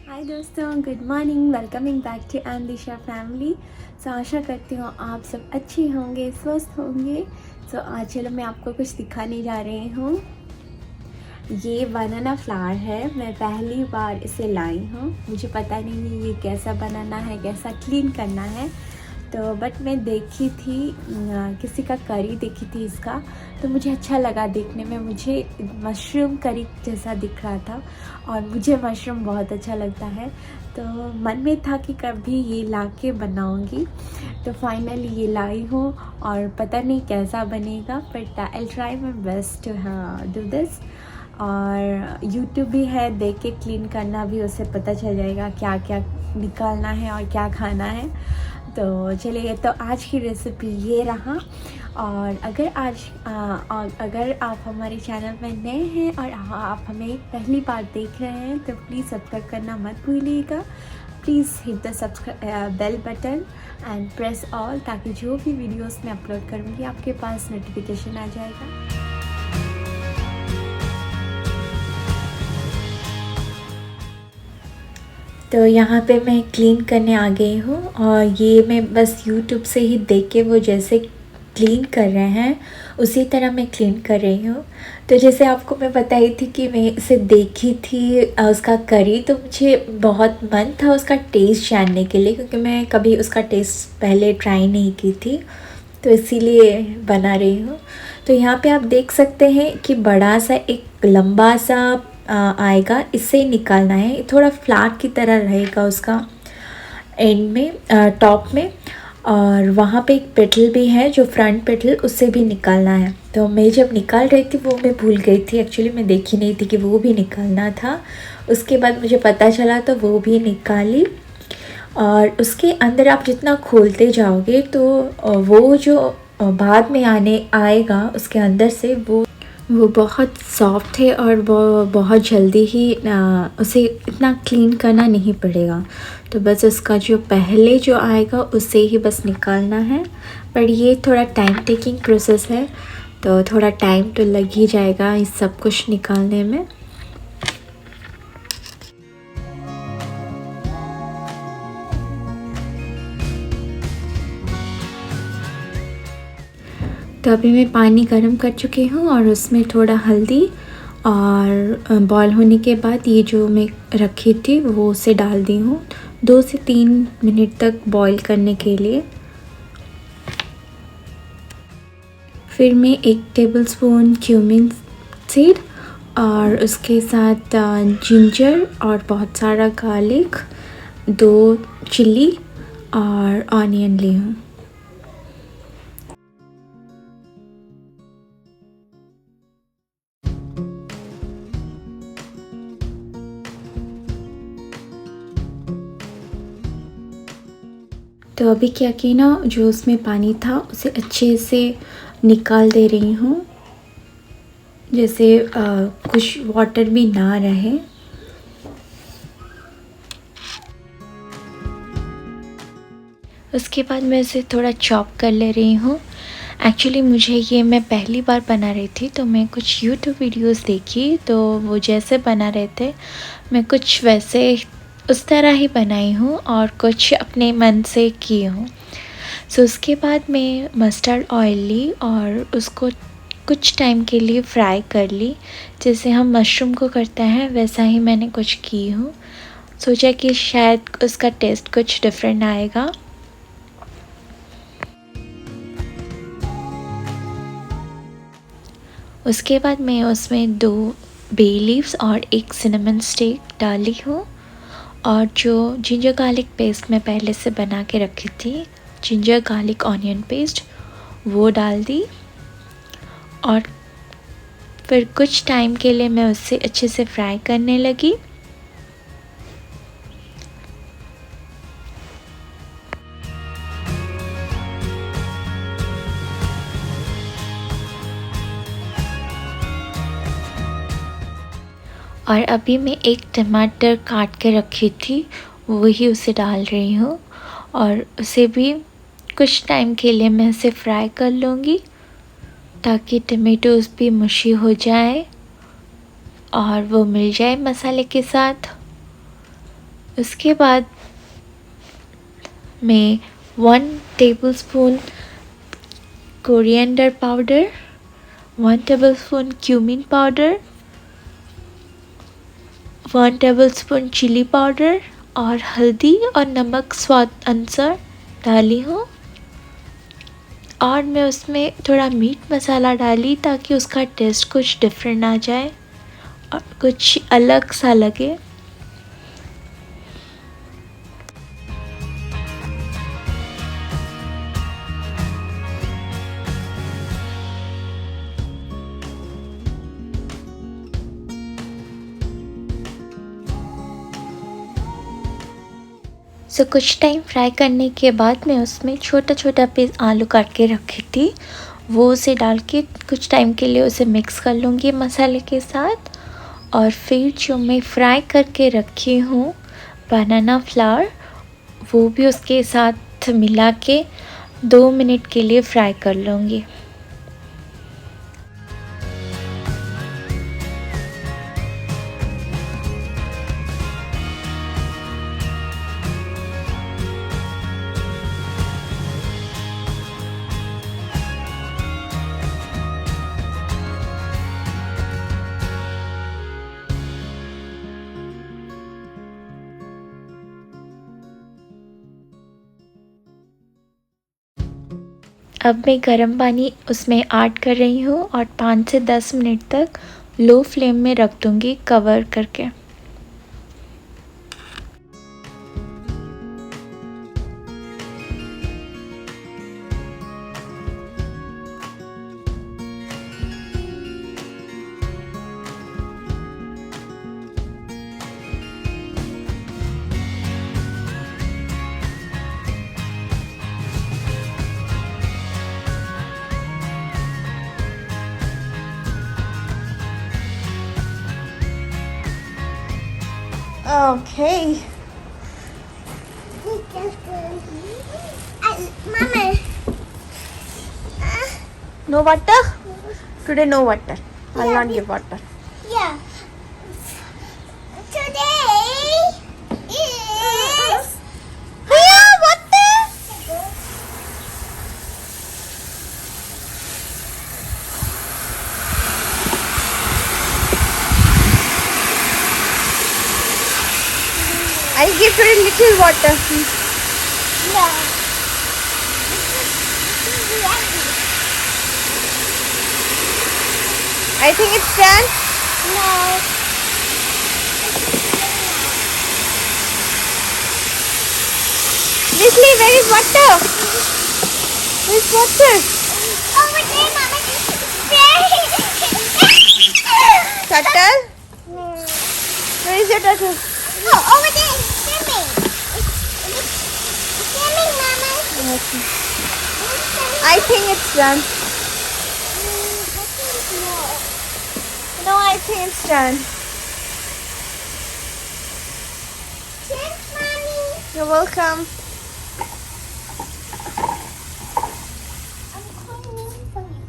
हाय दोस्तों, good morning. Welcoming back to Andisha family. So आशा करती हूँ आप सब अच्छे होंगे, स्वस्थ होंगे। सो आज चलो मैं आपको कुछ दिखाने जा रही हूँ। ये बनाना फ्लावर है। मैं पहली बार इसे लाई हूँ। मुझे पता नहीं है ये कैसा बनाना है, कैसा क्लीन करना है। तो बट मैं देखी थी किसी का करी देखी थी इसका, तो मुझे अच्छा लगा देखने में। मुझे मशरूम करी जैसा दिख रहा था और मुझे मशरूम बहुत अच्छा लगता है। तो मन में था कि कभी ये ला के बनाऊँगी। तो फाइनली ये लाई हूँ और पता नहीं कैसा बनेगा, but I try my best to do this. और यूट्यूब भी है, देख के क्लीन करना भी, उससे पता चल जाएगा क्या क्या निकालना है और क्या खाना है। तो चलिए, तो आज की रेसिपी ये रहा। और अगर आप हमारे चैनल में नए हैं और आप हमें पहली बार देख रहे हैं तो प्लीज़ सब्सक्राइब करना मत भूलिएगा। Please hit the subscribe bell button and press all, ताकि जो भी वीडियोस मैं अपलोड करूँगी आपके पास नोटिफिकेशन आ जाएगा। तो यहाँ पे मैं क्लीन करने आ गई हूँ और ये मैं बस यूट्यूब से ही देख के वो जैसे क्लीन कर रहे हैं उसी तरह मैं क्लीन कर रही हूँ। तो जैसे आपको मैं बताई थी कि मैं इसे देखी थी उसका करी, तो मुझे बहुत मन था उसका टेस्ट जानने के लिए, क्योंकि मैं कभी उसका टेस्ट पहले ट्राई नहीं की थी, तो इसीलिए बना रही हूँ। तो यहाँ पे आप देख सकते हैं कि बड़ा सा एक लंबा सा आएगा, इससे निकालना है। थोड़ा फ्लैट की तरह रहेगा उसका एंड में, टॉप में। और वहाँ पे एक पेटल भी है जो फ्रंट पेटल, उससे भी निकालना है। तो मैं जब निकाल रही थी वो मैं भूल गई थी, एक्चुअली मैं देखी नहीं थी कि वो भी निकालना था। उसके बाद मुझे पता चला तो वो भी निकाली। और उसके अंदर आप जितना खोलते जाओगे तो वो जो बाद में आने आएगा उसके अंदर से वो बहुत सॉफ्ट है और वो बहुत जल्दी ही उसे इतना क्लीन करना नहीं पड़ेगा। तो बस उसका जो पहले जो आएगा उससे ही बस निकालना है। पर ये थोड़ा टाइम टेकिंग प्रोसेस है, तो थोड़ा टाइम तो लग ही जाएगा इस सब कुछ निकालने में। तो अभी मैं पानी गर्म कर चुकी हूँ और उसमें थोड़ा हल्दी और बॉयल होने के बाद ये जो मैं रखी थी वो उसे डाल दी हूँ 2 से 3 मिनट तक बॉईल करने के लिए। फिर मैं 1 टेबलस्पून क्यूमिन सीड और उसके साथ जिंजर और बहुत सारा गार्लिक, 2 चिल्ली और ऑनियन ली हूँ। तो अभी क्या कि ना, जो उसमें पानी था उसे अच्छे से निकाल दे रही हूँ, जैसे कुछ वाटर भी ना रहे। उसके बाद मैं इसे थोड़ा चॉप कर ले रही हूँ। एक्चुअली मुझे ये मैं पहली बार बना रही थी, तो मैं कुछ यूट्यूब वीडियोस देखी, तो वो जैसे बना रहे थे मैं कुछ वैसे उस तरह ही बनाई हूँ और कुछ अपने मन से की हूँ। सो उसके बाद मैं मस्टर्ड ऑयल ली और उसको कुछ टाइम के लिए फ्राई कर ली, जैसे हम मशरूम को करते हैं वैसा ही मैंने कुछ की हूँ। सोचा कि शायद उसका टेस्ट कुछ डिफरेंट आएगा। उसके बाद मैं उसमें 2 बे लीव्स और 1 सिनेमन स्टिक डाली हूँ। और जो जिंजर गार्लिक पेस्ट मैं पहले से बना के रखी थी, जिंजर गार्लिक ऑनियन पेस्ट, वो डाल दी। और फिर कुछ टाइम के लिए मैं उससे अच्छे से फ्राई करने लगी। और अभी मैं 1 टमाटर काट के रखी थी, वही उसे डाल रही हूँ। और उसे भी कुछ टाइम के लिए मैं उसे फ्राई कर लूँगी, ताकि टमेटोज़ भी मुशी हो जाए और वो मिल जाए मसाले के साथ। उसके बाद मैं 1 tablespoon coriander powder, 1 tablespoon cumin powder, 1 tablespoon chilli powder और हल्दी और नमक स्वाद अनुसार डाली हूँ। और मैं उसमें थोड़ा मीट मसाला डाली ताकि उसका टेस्ट कुछ डिफरेंट आ जाए और कुछ अलग सा लगे। सो कुछ टाइम फ्राई करने के बाद मैं उसमें छोटा छोटा पीस आलू काट के रखी थी, वो उसे डाल के कुछ टाइम के लिए उसे मिक्स कर लूँगी मसाले के साथ। और फिर जो मैं फ्राई करके रखी हूँ बनाना फ्लावर, वो भी उसके साथ मिला के 2 मिनट के लिए फ्राई कर लूँगी। अब मैं गर्म पानी उसमें ऐड कर रही हूँ और 5 से 10 मिनट तक लो फ्लेम में रख दूँगी कवर करके। Okay. Mama. No water? Today no water. I'll not give water. Yeah. Today is Yeah, water. I'll give her a little water. yeah. This is ready. I think it's done. No. Leslie, where is water? Where is water? Over there, Mama. Very. Turtle? Where is your turtle? Oh, over there. It's swimming. It's swimming, Mama. Okay. I think it's done. No, I think it's done. Thanks, Mommy. You're welcome. I'm cleaning for you.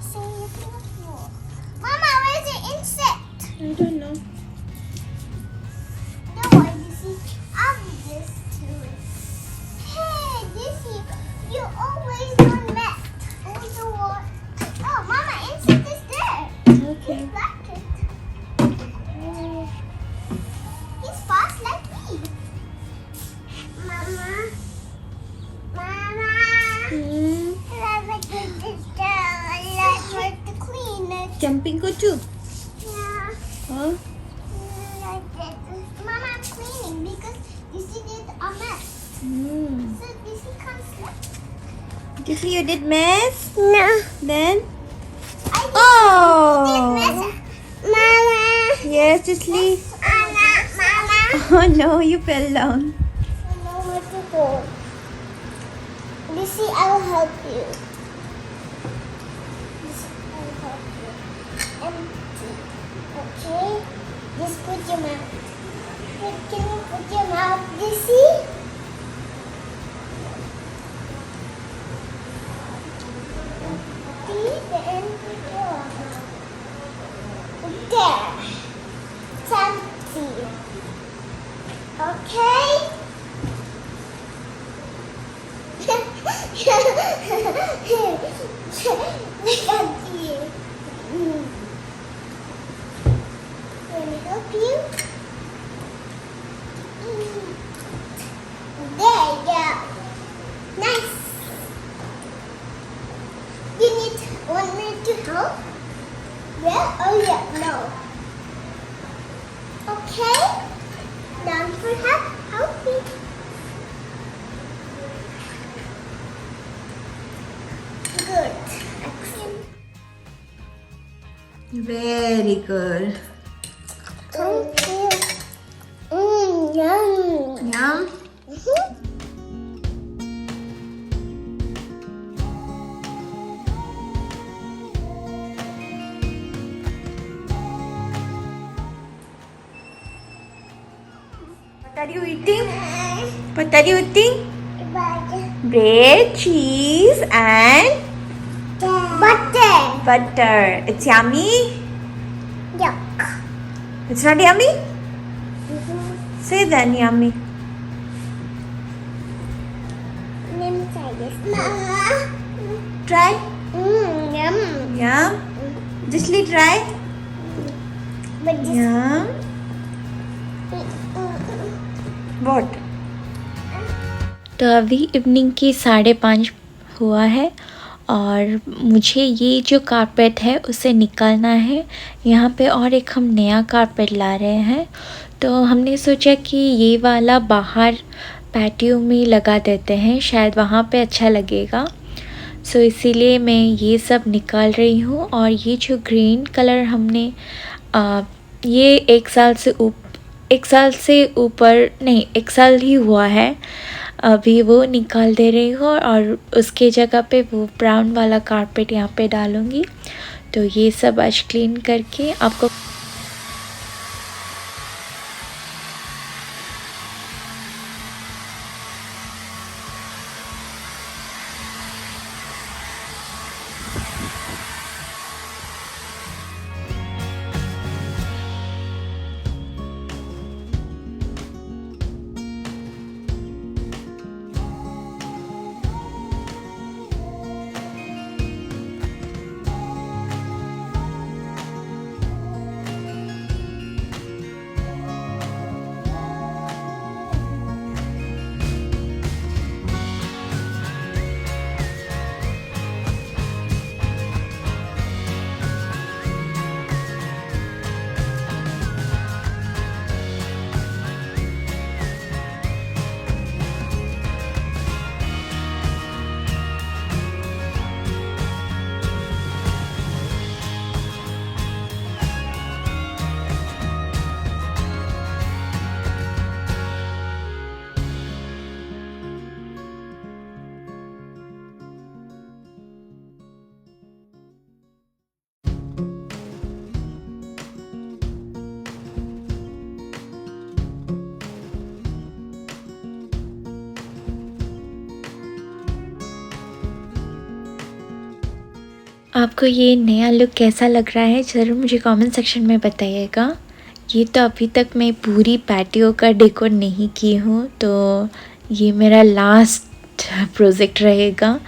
Say your floor. Mama, where's the insect? I don't know. No, you see, I'll do this to it. Hey, Dizzy, you always on mat. Oh, Mama, insect is there. Okay. He's like it. He's fast like me. Mama. Let's get this down. Let's work to clean it. Jumping kuchu. Yeah. Huh? Like that. Mama, I'm cleaning because you see there's a mess. Hmm. So Dizzy can't sleep. Leslie, you did mess? No. Then? I did Oh! mess. Mama. Yes, Leslie. Mama. Oh no, you fell down. I know where to go. Dizzy, I will help you. Dizzy, I will help you. Empty. Okay? Just put your mouth. Can you put your mouth, Dizzy? See? Then put your mouth. There. It's empty. Okay? Look at you. Let me help you. There you go. Nice. You want me to help? Yeah? Oh yeah, no. Okay. Down for help me. Good. Excellent. Very good. Thank you. Yum. Yum. What are you eating? What are you eating? Bread, cheese, and Butter. butter. It's yummy. Yuck. It's not yummy? Say then yummy. Let me try this. Mama. Try. Yum. Yum. Just try. But this. Yum. What? तो अभी evening की 5:30 हुआ है और मुझे ये जो carpet है उसे निकालना है। यहाँ पे और एक हम नया कारपेट ला रहे हैं, तो हमने सोचा कि ये वाला बाहर पैटियो में लगा देते हैं, शायद वहाँ पे अच्छा लगेगा। सो इसीलिए मैं ये सब निकाल रही हूँ। और ये जो ग्रीन कलर हमने ये एक साल से ऊपर नहीं, 1 साल ही हुआ है, अभी वो निकाल दे रही हूँ और उसके जगह पे वो ब्राउन वाला कारपेट यहाँ पे डालूँगी। तो ये सब आज क्लीन करके आपको आपको ये नया लुक कैसा लग रहा है ज़रूर मुझे कमेंट सेक्शन में बताइएगा। ये तो अभी तक मैं पूरी पैटियो का डेकोर नहीं की हूँ, तो ये मेरा लास्ट प्रोजेक्ट रहेगा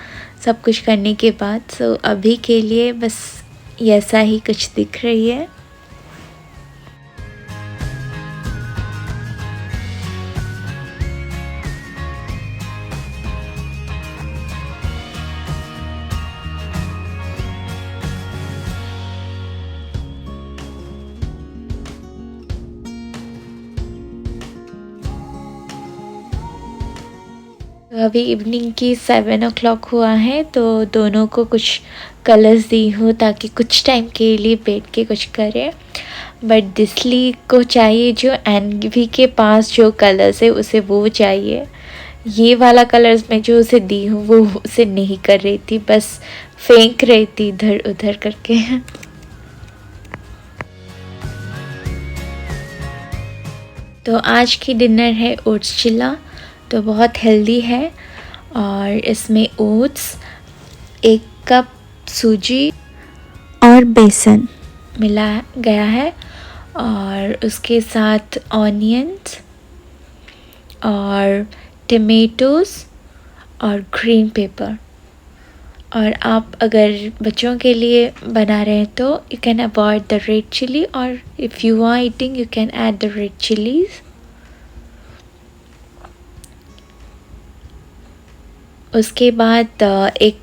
सब कुछ करने के बाद। सो अभी के लिए बस ऐसा ही कुछ दिख रही है। अभी इवनिंग की 7 o'clock हुआ है, तो दोनों को कुछ कलर्स दी हूँ ताकि कुछ टाइम के लिए बैठ के कुछ करें। बट दिसली को चाहिए जो एनवी के पास जो कलर्स है उसे वो चाहिए। ये वाला कलर्स मैं जो उसे दी हूँ वो उसे नहीं कर रही थी, बस फेंक रही थी इधर उधर करके। तो आज की डिनर है ओट्स चिल्ला, तो बहुत हेल्दी है और इसमें ओट्स, 1 कप सूजी और बेसन मिला गया है और उसके साथ ऑनियंस और टमेटोज़ और ग्रीन पेपर। और आप अगर बच्चों के लिए बना रहे हैं तो you can avoid the red chilli, और if you are eating you can add the red chillies. उसके बाद एक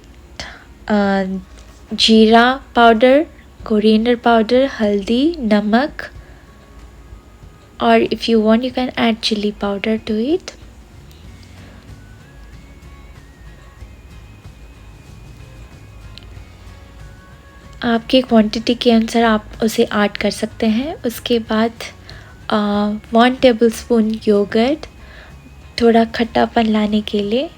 जीरा पाउडर, कोरिएंडर पाउडर, हल्दी, नमक, और if you want you can add chilli powder to it. आपकी क्वांटिटी के अनुसार आप उसे ऐड कर सकते हैं। उसके बाद 1 टेबलस्पून योगर्ट, थोड़ा खट्टापन लाने के लिए,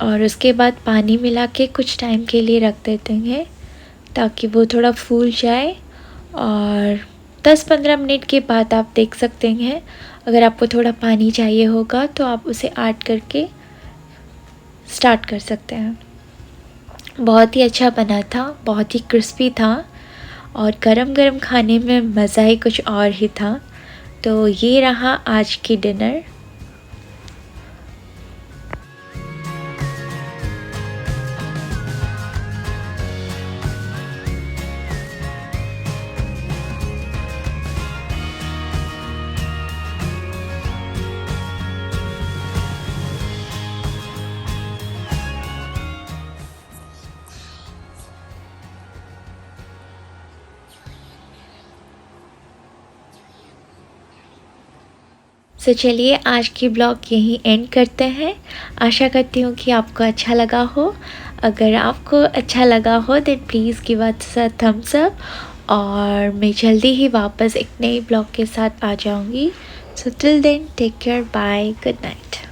और उसके बाद पानी मिला के कुछ टाइम के लिए रख देते हैं ताकि वो थोड़ा फूल जाए। और 10-15 मिनट के बाद आप देख सकते हैं, अगर आपको थोड़ा पानी चाहिए होगा तो आप उसे ऐड करके स्टार्ट कर सकते हैं। बहुत ही अच्छा बना था, बहुत ही क्रिस्पी था, और गरम गरम खाने में मज़ा ही कुछ और ही था। तो ये रहा आज की डिनर। तो चलिए आज की ब्लॉग यहीं एंड करते हैं। आशा करती हूँ कि आपको अच्छा लगा हो। अगर आपको अच्छा लगा हो then please give us a thumbs up, और मैं जल्दी ही वापस एक नई ब्लॉग के साथ आ जाऊँगी। So till then take care, bye, good night.